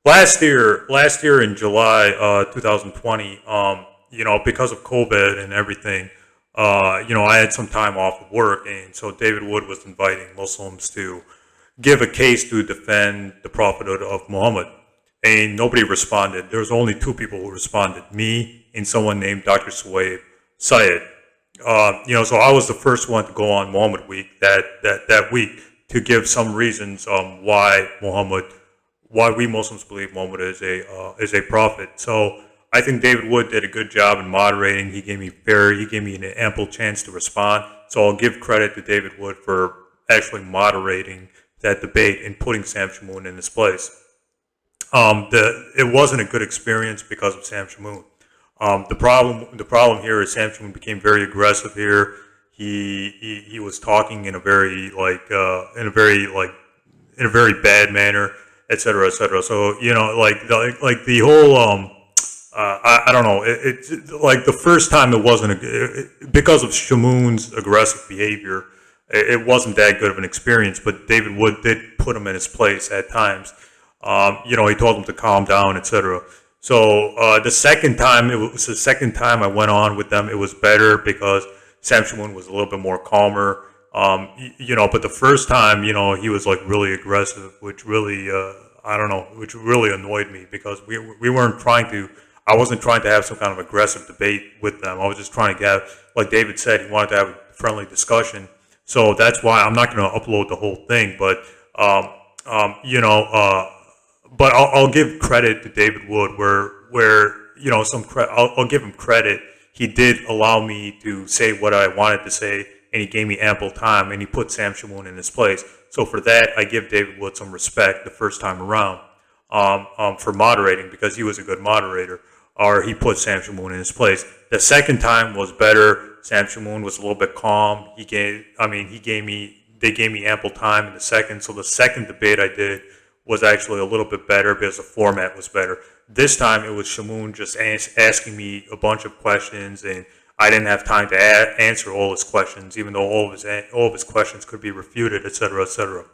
last year in July 2020, because of COVID and everything, I had some time off of work, and so David Wood was inviting Muslims to give a case to defend the prophethood of Muhammad, and nobody responded. There was only two people who responded: me and someone named Dr. Syed. So I was the first one to go on Muhammad Week that week to give some reasons why we Muslims believe Muhammad is a prophet. So I think David Wood did a good job in moderating. He gave me an ample chance to respond. So I'll give credit to David Wood for actually moderating that debate and putting Sam Shamoun in his place. It wasn't a good experience because of Sam Shamoun. The problem here is Sam Shamoun became very aggressive here. He was talking in a very bad manner, et cetera, et cetera. So the whole I don't know. It's like the first time it wasn't because of Shamoun's aggressive behavior. It wasn't that good of an experience. But David Wood did put him in his place at times. He told him to calm down, et cetera. So the second time I went on with them, it was better because Sam Shamoun was a little bit more calmer. But the first time, he was like really aggressive, which really, which really annoyed me because we weren't trying to. I wasn't trying to have some kind of aggressive debate with them. I was just trying to have, like David said, he wanted to have a friendly discussion. So that's why I'm not going to upload the whole thing, but but I'll give credit to David Wood where I'll give him credit. He did allow me to say what I wanted to say, and he gave me ample time, and he put Sam Shamoun in his place. So for that, I give David Wood some respect the first time around for moderating because he was a good moderator, or he put Sam Shamoun in his place. The second time was better. Sam Shamoun was a little bit calm. They gave me ample time in the second. So the second debate I did was actually a little bit better because the format was better. This time it was Shamoun just asking me a bunch of questions, and I didn't have time to answer all his questions, even though all of his questions could be refuted, et cetera, et cetera.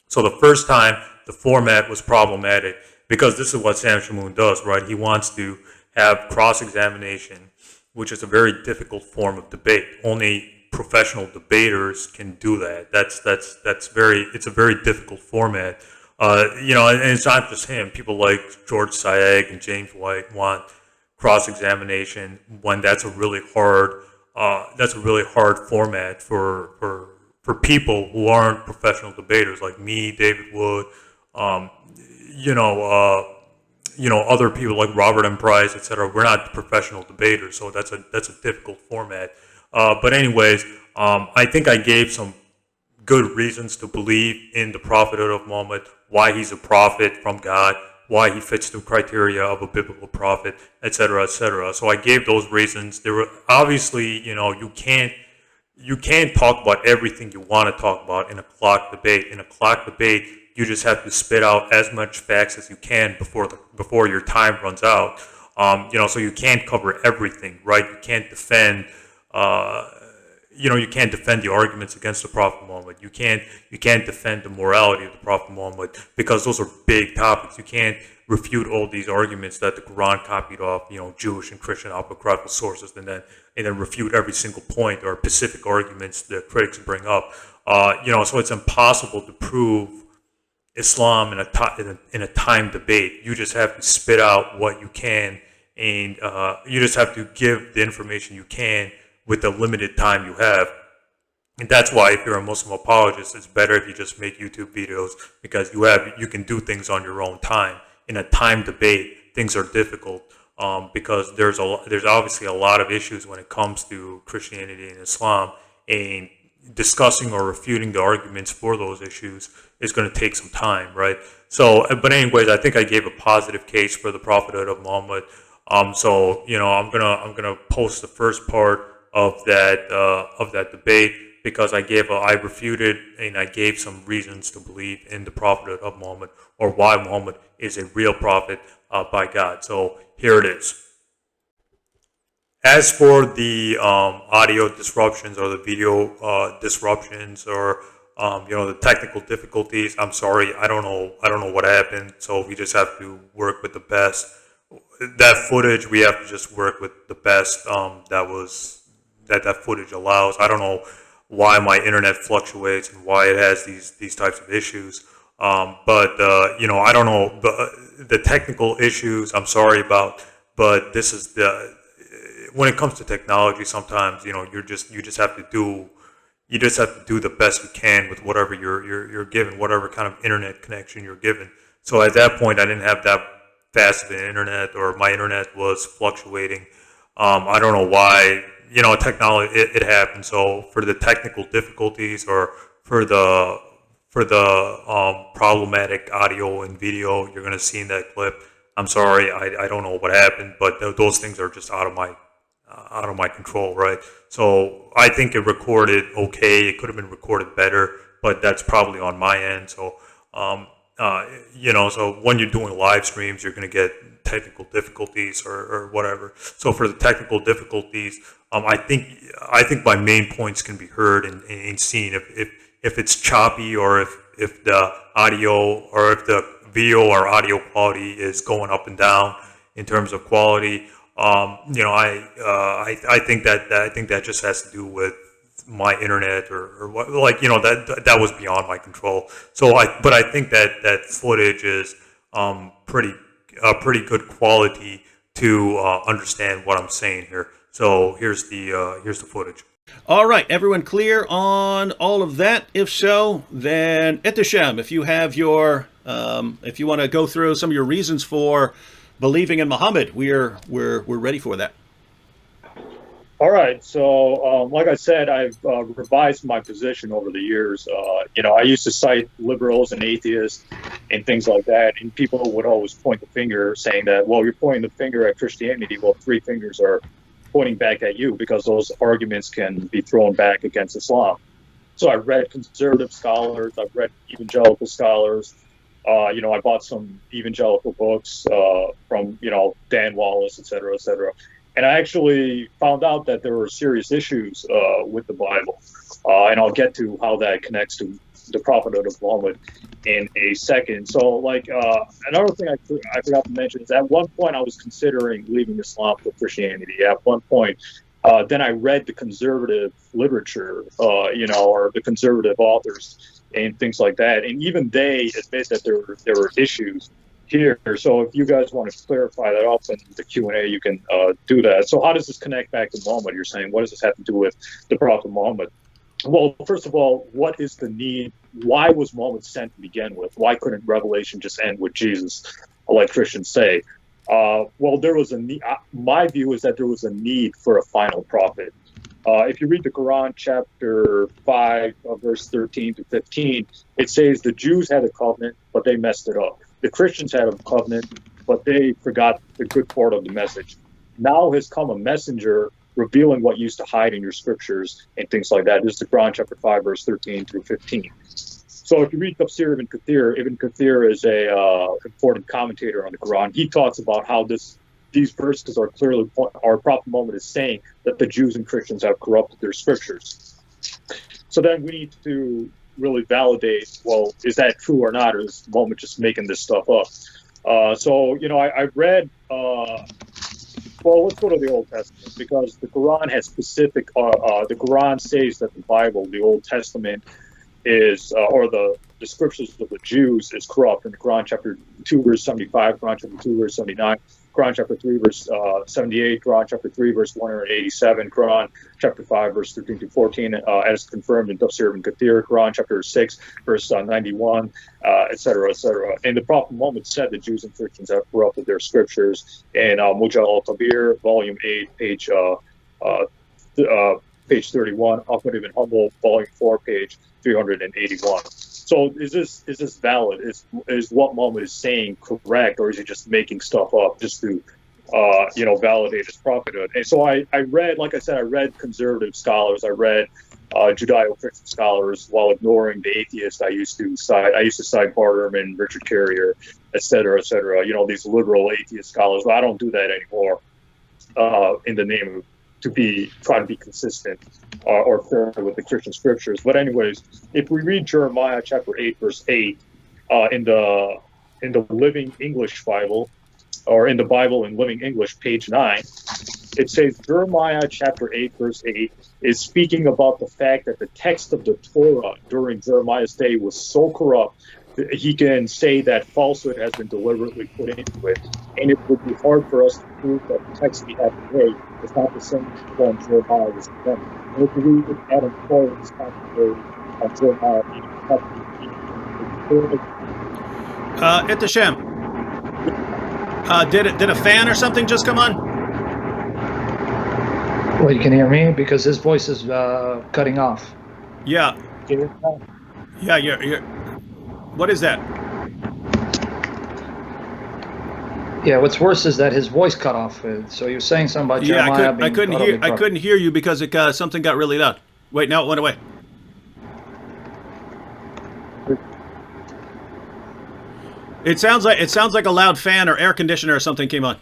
So the first time, the format was problematic because this is what Sam Shamoun does, right? He wants to have cross-examination, which is a very difficult form of debate. Only professional debaters can do that. It's a very difficult format. And it's not just him. People like George Sayegh and James White want cross-examination when that's a really hard format for people who aren't professional debaters like me, David Wood, other people like Robert M. Price, etc. We're not professional debaters, so that's a difficult format. But anyways, I think I gave some good reasons to believe in the prophethood of Muhammad, why he's a prophet from God, why he fits the criteria of a biblical prophet, etc., etc. So I gave those reasons. There were obviously, you can't talk about everything you want to talk about in a clock debate. In a clock debate, you just have to spit out as much facts as you can before your time runs out. So you can't cover everything, right? You can't defend. You can't defend the arguments against the Prophet Muhammad. You can't defend the morality of the Prophet Muhammad because those are big topics. You can't refute all these arguments that the Quran copied off, Jewish and Christian apocryphal sources, and then refute every single point or specific arguments the critics bring up. So it's impossible to prove Islam in a time debate. You just have to spit out what you can, and you just have to give the information you can with the limited time you have. And that's why if you're a Muslim apologist, it's better if you just make YouTube videos because you can do things on your own time. In a time debate, things are difficult because there's obviously a lot of issues when it comes to Christianity and Islam, and discussing or refuting the arguments for those issues is going to take some time, right? So, but anyways, I think I gave a positive case for the prophethood of Muhammad. I'm gonna post the first part of that debate because I refuted and I gave some reasons to believe in the prophethood of Muhammad, or why Muhammad is a real prophet by God. So here it is. As for the audio disruptions or the video disruptions or The technical difficulties. I'm sorry, I don't know what happened. So we just have to work with the best. That footage, we have to just work with the best. That footage allows. I don't know why my internet fluctuates and why it has these types of issues. But I don't know the technical issues. I'm sorry about, but this is the when it comes to technology. Sometimes you just have to do the best you can with whatever you're given, whatever kind of internet connection you're given. So at that point, I didn't have that fast of an internet, or my internet was fluctuating. I don't know why. Technology, it happens. So for the technical difficulties, or for the problematic audio and video you're gonna see in that clip, I'm sorry. I don't know what happened, but those things are just out of my control, right? So I think it recorded okay. It could have been recorded better, but that's probably on my end. So, so when you're doing live streams, you're going to get technical difficulties, or whatever. So for the technical difficulties, I think my main points can be heard and seen. If it's choppy, or if the audio, or if the video or audio quality is going up and down in terms of quality. I think that just has to do with my internet, or what, that was beyond my control. But I think that footage is pretty good quality to understand what I'm saying here. So here's the footage. All right, everyone clear on all of that? If so, then Ehteshaam, if you have if you want to go through some of your reasons for believing in Mohammed, we're ready for that. All right. So, like I said, I've revised my position over the years. I used to cite liberals and atheists and things like that, and people would always point the finger, saying that, well, you're pointing the finger at Christianity. Well, three fingers are pointing back at you, because those arguments can be thrown back against Islam. So I read conservative scholars, I've read evangelical scholars. I bought some evangelical books from, Dan Wallace, et cetera, et cetera. And I actually found out that there were serious issues with the Bible. And I'll get to how that connects to the prophethood of Muhammad in a second. So, another thing I forgot to mention is, at one point I was considering leaving Islam for Christianity. At one point, then I read the conservative literature, or the conservative authors and things like that. And even they admit that there were issues here. So if you guys want to clarify that up in the Q&A, you can do that. So how does this connect back to Muhammad? You're saying, what does this have to do with the Prophet Muhammad? Well, first of all, what is the need? Why was Muhammad sent to begin with? Why couldn't Revelation just end with Jesus, like Christians say? Well, there was a need. My view is that there was a need for a final prophet. If you read the Quran, chapter 5, verse 13 to 15, it says the Jews had a covenant, but they messed it up. The Christians had a covenant, but they forgot the good part of the message. Now has come a messenger revealing what used to hide in your scriptures and things like that. This is the Quran, chapter 5, verse 13 through 15. So if you read Tafsir Ibn Kathir is a important commentator on the Quran. He talks about how these verses are clearly, our Prophet Muhammad is saying that the Jews and Christians have corrupted their scriptures. So then we need to really validate, well, is that true or not, or is Muhammad just making this stuff up? I read, well, let's go to the Old Testament, because the Quran has specific, the Quran says that the Bible, the Old Testament, is, or the scriptures of the Jews is corrupt. In the Quran, chapter 2, verse 75, Quran, chapter 2, verse 79, Quran chapter 3, verse 78, Quran chapter 3, verse 187, Quran chapter 5, verse 13 to 14, as confirmed in Tafsir Ibn Kathir, Quran chapter 6, verse 91, etc., etc. And the Prophet Muhammad said the Jews and Christians have corrupted their scriptures. In Mujal al-Kabir, volume 8, page 31, Ahmad ibn Hanbal, volume 4, page 381. So is this valid? Is what Muhammad is saying correct, or is he just making stuff up just to validate his prophethood? And so I read, like I said, I read conservative scholars, I read Judeo-Christian scholars, while ignoring the atheists I used to cite Bart Ehrman, Richard Carrier, et cetera, et cetera. These liberal atheist scholars. But I don't do that anymore in the name of try to be consistent or fair with the Christian scriptures. But anyways, if we read Jeremiah chapter 8 verse 8 in the Living English Bible, or in the Bible in Living English, page 9, it says Jeremiah chapter 8 verse 8 is speaking about the fact that the text of the Torah during Jeremiah's day was so corrupt that he can say that falsehood has been deliberately put into it. And it would be hard for us to prove that the text we have today is not the same one Jeremiah was condemning. And if we read Adam Clarke's commentary on Jeremiah 8, Ehteshaam, did a fan or something just come on? Well, you can hear me because his voice is cutting off. Yeah. Yeah, you're. What is that? Yeah, what's worse is that his voice cut off. So you're saying something about Jeremiah being I couldn't hear you because something got really loud. Wait, now it went away. It sounds like a loud fan or air conditioner or something came on.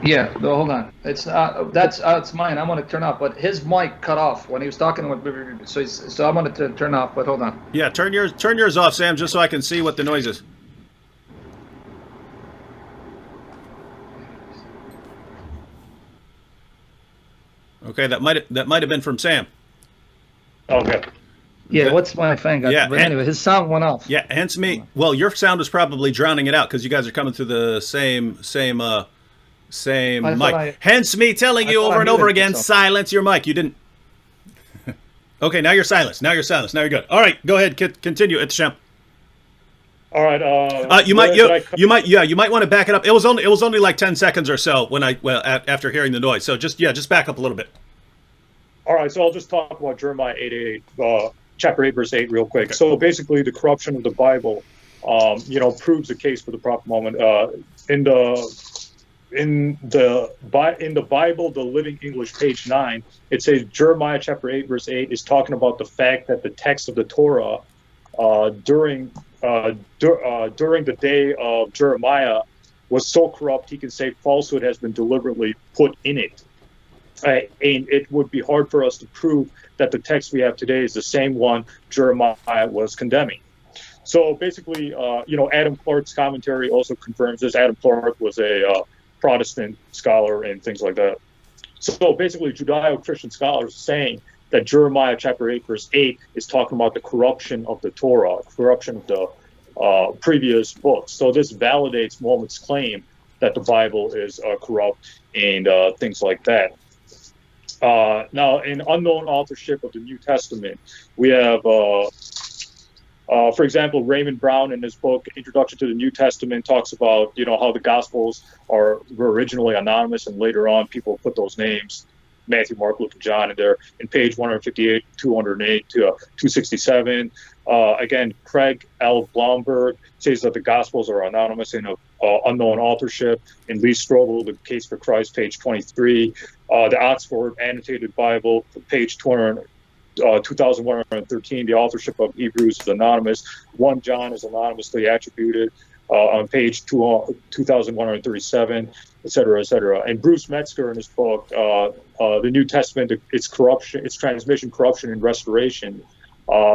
Yeah, no, hold on. It's that's mine. I want to turn off, but his mic cut off when he was talking. So I wanted to turn off, but hold on. Yeah, turn yours off, Sam, just so I can see what the noise is. Okay, that might have been from Sam. Okay. Yeah, what's my thing? Yeah, but anyway, his sound went off. Yeah, hence me. Well, your sound is probably drowning it out because you guys are coming through the same mic. Hence me telling you over and over again, silence your mic. You didn't. Okay, now you're silenced. Now you're good. All right, go ahead. Continue, Ehteshaam. All right. You might want to back it up. It was only like 10 seconds or so when after hearing the noise. So just back up a little bit. All right, so I'll just talk about Jeremiah 8:8, chapter 8, verse 8, real quick. Okay. So basically, the corruption of the Bible, proves the case for the proper moment. In the Bible, the Living English, page 9, it says Jeremiah chapter 8, verse 8 is talking about the fact that the text of the Torah during the day of Jeremiah was so corrupt he can say falsehood has been deliberately put in it. And it would be hard for us to prove that the text we have today is the same one Jeremiah was condemning. So basically, Adam Clarke's commentary also confirms this. Adam Clarke was a Protestant scholar and things like that. So basically, Judeo-Christian scholars are saying that Jeremiah chapter 8, verse 8 is talking about the corruption of the Torah, corruption of the previous books. So this validates Mohammed's claim that the Bible is corrupt and things like that. Now, in unknown authorship of the New Testament, we have, for example, Raymond Brown in his book, Introduction to the New Testament, talks about, how the Gospels were originally anonymous and later on people put those names, Matthew, Mark, Luke, and John, in there in page 158, 208 to 267. Again, Craig L. Blomberg says that the Gospels are anonymous and of unknown authorship. In Lee Strobel, The Case for Christ, page 23. The Oxford Annotated Bible, page 2113, the authorship of Hebrews is anonymous. 1 John is anonymously attributed on page 2137, et cetera, et cetera. And Bruce Metzger in his book, The New Testament, its corruption, its transmission, corruption, and restoration,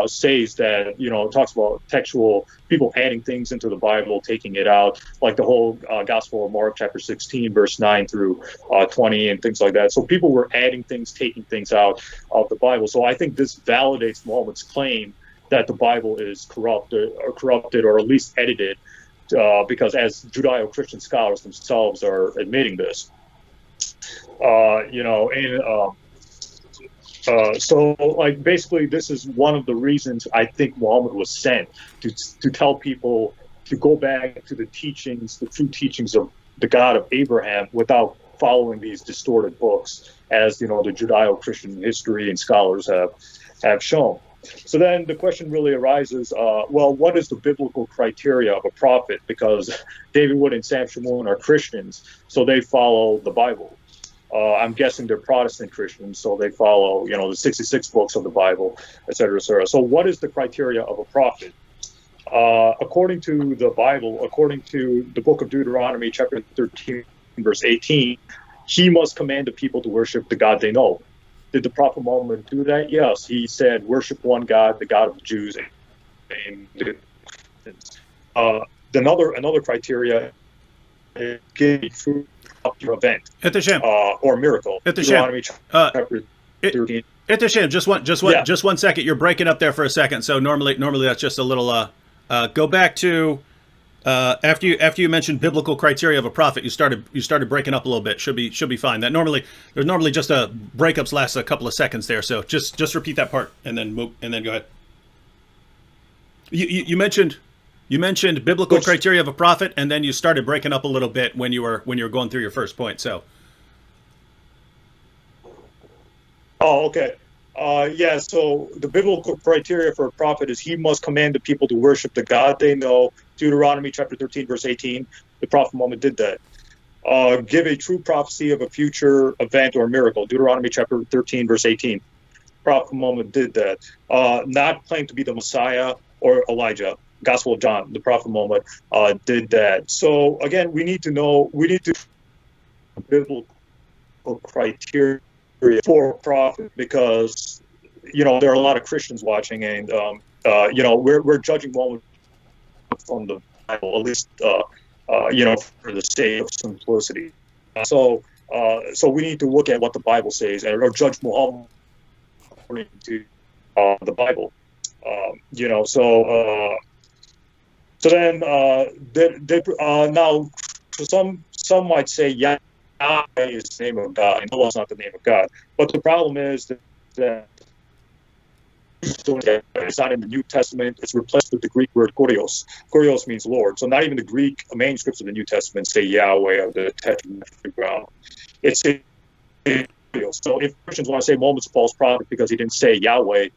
says that, it talks about textual people adding things into the Bible, taking it out, like the whole Gospel of Mark, chapter 16, verse 9 through 20, and things like that. So people were adding things, taking things out of the Bible. So I think this validates Muhammad's claim that the Bible is corrupted, or at least edited, because as Judeo-Christian scholars themselves are admitting this. So basically, this is one of the reasons I think Muhammad was sent to tell people to go back to the teachings, the true teachings of the God of Abraham, without following these distorted books, as the Judeo-Christian history and scholars have shown. So then the question really arises: what is the biblical criteria of a prophet? Because David Wood and Sam Shamoun are Christians, so they follow the Bible. I'm guessing they're Protestant Christians, so they follow, the 66 books of the Bible, et cetera, et cetera. So what is the criteria of a prophet? According to the Bible, according to the book of Deuteronomy, chapter 13, verse 18, he must command the people to worship the God they know. Did the Prophet Muhammad do that? Yes. He said, worship one God, the God of the Jews. And uh, another criteria is give me true your event Ehteshaam, or miracle. Ehteshaam, Deuteronomy uh, chapter 13. Ehteshaam, Yeah. just 1 second. You're breaking up there for a second. So normally that's just a little. Go back to after you mentioned biblical criteria of a prophet. You started breaking up a little bit. Should be fine. There's normally just a breakups last a couple of seconds there. So just repeat that part and then go ahead. You mentioned biblical criteria of a prophet, and then you started breaking up a little bit when you were going through your first point. So. Oh, okay. Yeah, so the biblical criteria for a prophet is he must command the people to worship the God they know. Deuteronomy chapter 13, verse 18. The Prophet Muhammad did that. Give a true prophecy of a future event or miracle. Deuteronomy chapter 13, verse 18. Prophet Muhammad did that. Not claim to be the Messiah or Elijah. Gospel of John, the Prophet Muhammad did that. So again, we need to biblical criteria for a prophet, because there are a lot of Christians watching, and we're judging one from the Bible, at least for the sake of simplicity. So we need to look at what the Bible says or judge Muhammad according to the Bible. So then now some might say, yeah, is the name of God. I know it's not the name of God, but the problem is that it's not in the New Testament. It's replaced with the Greek word kurios. Kurios means Lord. So not even the Greek manuscripts of the New Testament say Yahweh or the Tetragrammaton. It's kurios. So if Christians want to say Muhammad's a false prophet because he didn't say Yahweh,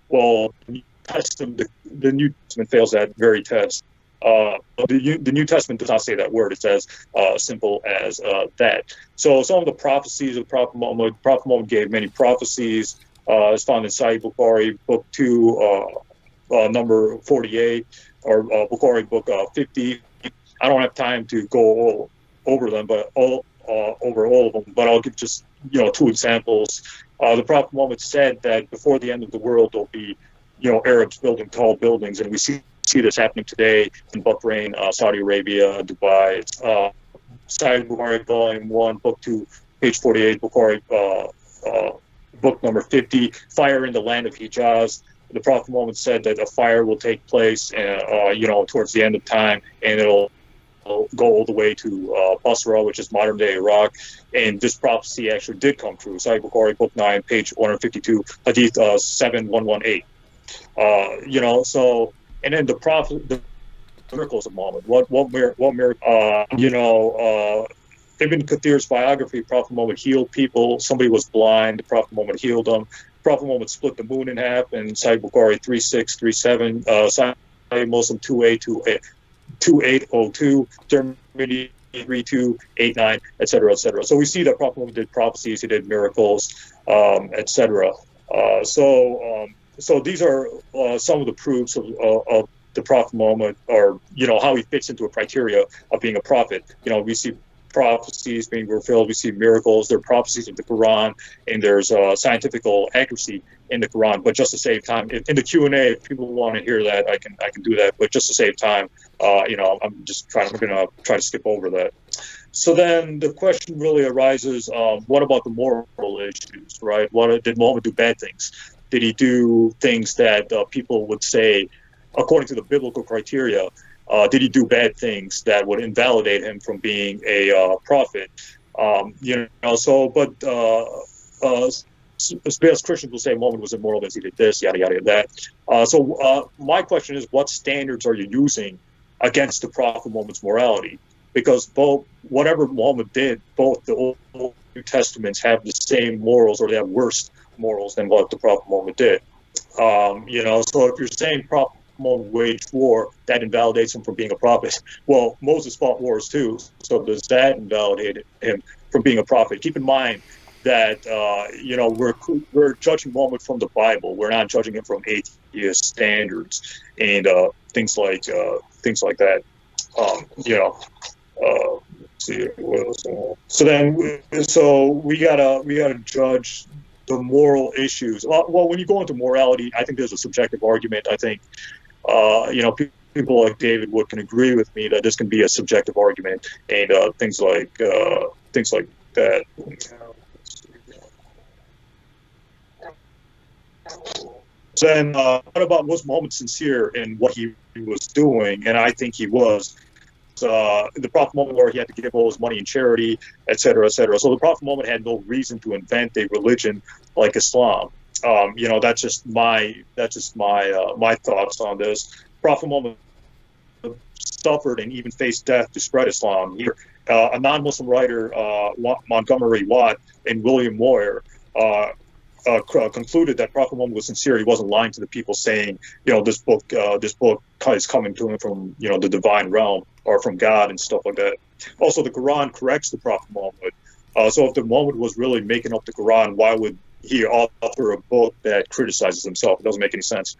well, the New Testament fails that very test. The New Testament does not say that word. It says simple as that. So some of the prophecies of Prophet Muhammad gave many prophecies. It's found in Sahih Bukhari, book 2, number 48, or Bukhari, book 50. I don't have time to go over them, but over all of them. But I'll give just 2 examples. The Prophet Muhammad said that before the end of the world, there'll be Arabs building tall buildings, and we see this happening today in Bahrain, Saudi Arabia, Dubai. Sahih Bukhari, volume 1, book 2, page 48, Bukhari, book number 50, fire in the land of Hijaz. The Prophet Muhammad said that a fire will take place, towards the end of time, and it'll go all the way to Basra, which is modern-day Iraq. And this prophecy actually did come true. Sahih Bukhari, book 9, page 152, hadith 7118. And then the miracles of Muhammad. What miracle? Ibn Kathir's biography, Prophet Muhammad healed people. Somebody was blind. The Prophet Muhammad healed them. Prophet Muhammad split the moon in half. And Sahih Bukhari 3637, Sahih Muslim 2802, Germany 3289, etc., etc. So we see that Prophet Muhammad did prophecies. He did miracles, etc. So these are some of the proofs of the Prophet Muhammad, or how he fits into a criteria of being a prophet. We see prophecies being fulfilled. We see miracles. There are prophecies of the Quran, and there's scientific accuracy in the Quran. But just to save time, in the Q&A, if people want to hear that, I can do that. But just to save time, I'm going to try to skip over that. So then the question really arises: what about the moral issues, right? Did Muhammad do bad things? Did he do things that people would say, according to the biblical criteria, did he do bad things that would invalidate him from being a prophet? As Christians will say, Muhammad was immoral because he did this, yada, yada, that. So my question is, what standards are you using against the Prophet Muhammad's morality? Because whatever Muhammad did, both the Old and New Testaments have the same morals, or they have worse morals than what the Prophet Muhammad did. So if you're saying Prophet Muhammad waged war, that invalidates him from being a prophet. Well, Moses fought wars too, so does that invalidate him from being a prophet? Keep in mind that we're judging Muhammad from the Bible. We're not judging him from atheist standards and things like that. see what else. So we gotta judge the moral issues. Well, when you go into morality, I think there's a subjective argument. I think people like David Wood can agree with me that this can be a subjective argument, and things like that. Then, what about, was Muhammad sincere in what he was doing? And I think he was. The Prophet Muhammad, where he had to give all his money in charity, et cetera, et cetera. So the Prophet Muhammad had no reason to invent a religion like Islam. That's just my thoughts on this. Prophet Muhammad suffered and even faced death to spread Islam. Here, a non-Muslim writer, Montgomery Watt and William Moyer, concluded that Prophet Muhammad was sincere. He wasn't lying to the people, saying, this book is coming to him from, the divine realm or from God and stuff like that. Also, the Quran corrects the Prophet Muhammad. So if the Muhammad was really making up the Quran, why would he author a book that criticizes himself? It doesn't make any sense.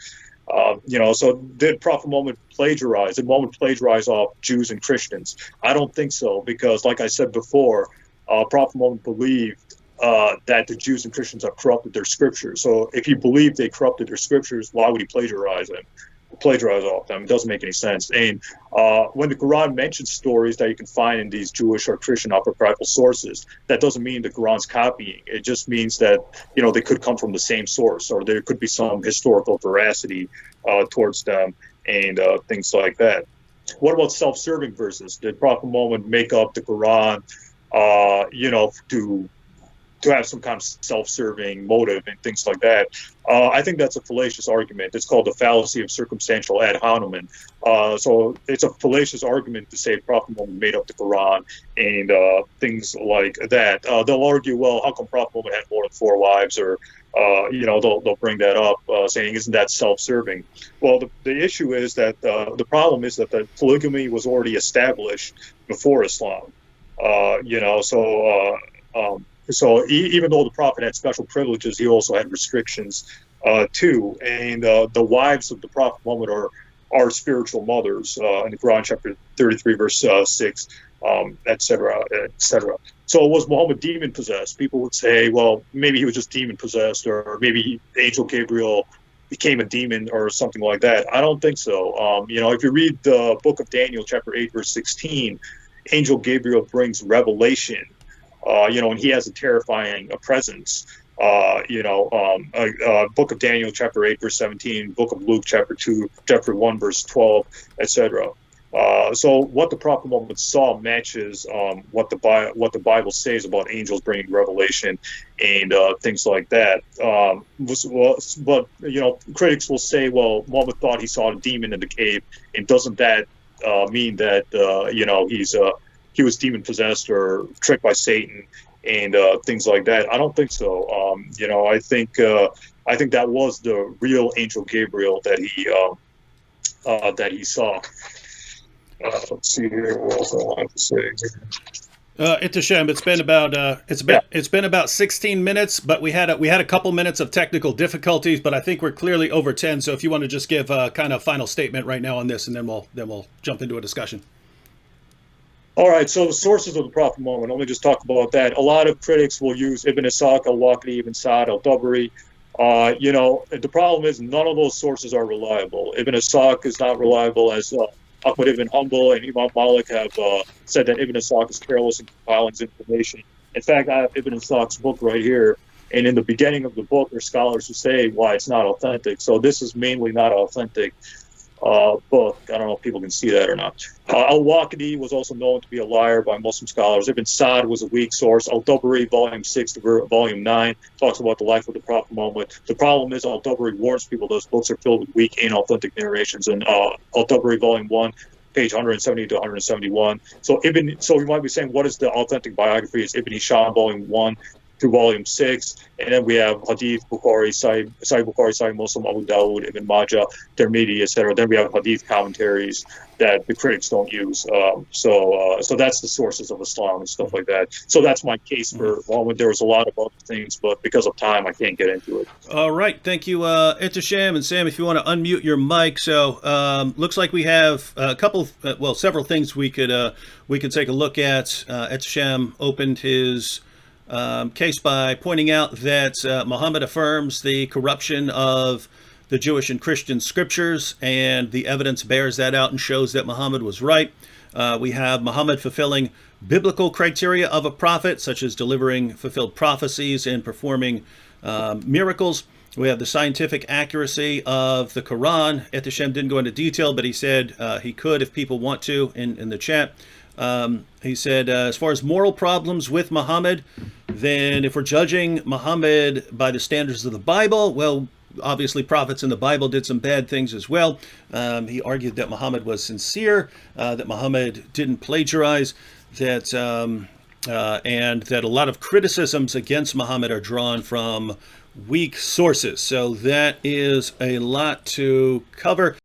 So did Prophet Muhammad plagiarize? Did Muhammad plagiarize off Jews and Christians? I don't think so, because like I said before, Prophet Muhammad believed that the Jews and Christians have corrupted their scriptures. So if he believed they corrupted their scriptures, why would he plagiarize off them? It doesn't make any sense. And when the Quran mentions stories that you can find in these Jewish or Christian apocryphal sources, that doesn't mean the Quran's copying. It just means that, they could come from the same source, or there could be some historical veracity towards them, and things like that. What about self-serving verses? Did Prophet Muhammad make up the Quran, to have some kind of self-serving motive and things like that? I think that's a fallacious argument. It's called the fallacy of circumstantial ad hominem. So it's a fallacious argument to say Prophet Muhammad made up the Quran and things like that. They'll argue, well, how come Prophet Muhammad had more than 4 wives? Or, they'll bring that up, saying, isn't that self-serving? Well, the issue is that the problem is that the polygamy was already established before Islam. So even though the Prophet had special privileges, he also had restrictions too. And the wives of the Prophet Muhammad are spiritual mothers in the Quran, chapter 33, verse 6, et cetera, et cetera. So was Muhammad demon possessed? People would say, well, maybe he was just demon possessed, or maybe Angel Gabriel became a demon or something like that. I don't think so. If you read the book of Daniel, chapter 8, verse 16, Angel Gabriel brings revelation. And he has a terrifying presence. Book of Daniel, chapter 8, verse 17, book of Luke, chapter 1, verse 12, etc. So what the Prophet Muhammad saw matches what the Bible says about angels bringing revelation and things like that. But critics will say, well, Muhammad thought he saw a demon in the cave, and doesn't that mean that he was demon possessed or tricked by Satan and things like that? I don't think so. I think that was the real Angel Gabriel that he saw. Let's see here. What else I wanted to say? Ehteshaam, it's been about 16 minutes, but we had a couple minutes of technical difficulties, but I think we're clearly over 10. So if you want to just give a kind of final statement right now on this, and then we'll jump into a discussion. All right, so the sources of the Prophet Muhammad, let me just talk about that. A lot of critics will use Ibn Ishaq, al-Waqidi, Ibn Sa'd, al-Tabari. The problem is none of those sources are reliable. Ibn Ishaq is not reliable, as Ahmad ibn Hanbal and Imam Malik have said that Ibn Ishaq is careless in compiling his information. In fact, I have Ibn Ishaq's book right here, and in the beginning of the book, there are scholars who say why it's not authentic. So this is mainly not authentic book. I don't know if people can see that or not. Al-Waqidi was also known to be a liar by Muslim scholars. Ibn Sa'd was a weak source. Al-Tabari, volume 6 to volume 9, talks about the life of the Prophet Muhammad. The problem is Al-Tabari warns people those books are filled with weak and authentic narrations. And Al-Tabari, volume 1, page 170 to 171. So you might be saying, what is the authentic biography? It's Ibn Ehteshaam, volume 1, through volume 6, and then we have Hadith, Bukhari, Sahih Bukhari, Sahih Muslim, Abu Dawud, Ibn Majah, Tirmidhi, etc. Then we have Hadith commentaries that the critics don't use. So that's the sources of Islam and stuff like that. So that's my case for Muhammad. There was a lot of other things, but because of time, I can't get into it. All right, thank you, Ehteshaam. And Sam, if you want to unmute your mic. So looks like we have a couple, several things we could take a look at. Ehteshaam opened his case by pointing out that Muhammad affirms the corruption of the Jewish and Christian scriptures, and the evidence bears that out and shows that Muhammad was right. We have Muhammad fulfilling biblical criteria of a prophet, such as delivering fulfilled prophecies and performing miracles. We have the scientific accuracy of the Quran. Ehteshaam didn't go into detail, but he said he could if people want to in the chat. He said, as far as moral problems with Muhammad, then if we're judging Muhammad by the standards of the Bible, well, obviously prophets in the Bible did some bad things as well. He argued that Muhammad was sincere, that Muhammad didn't plagiarize, that and that a lot of criticisms against Muhammad are drawn from weak sources. So that is a lot to cover.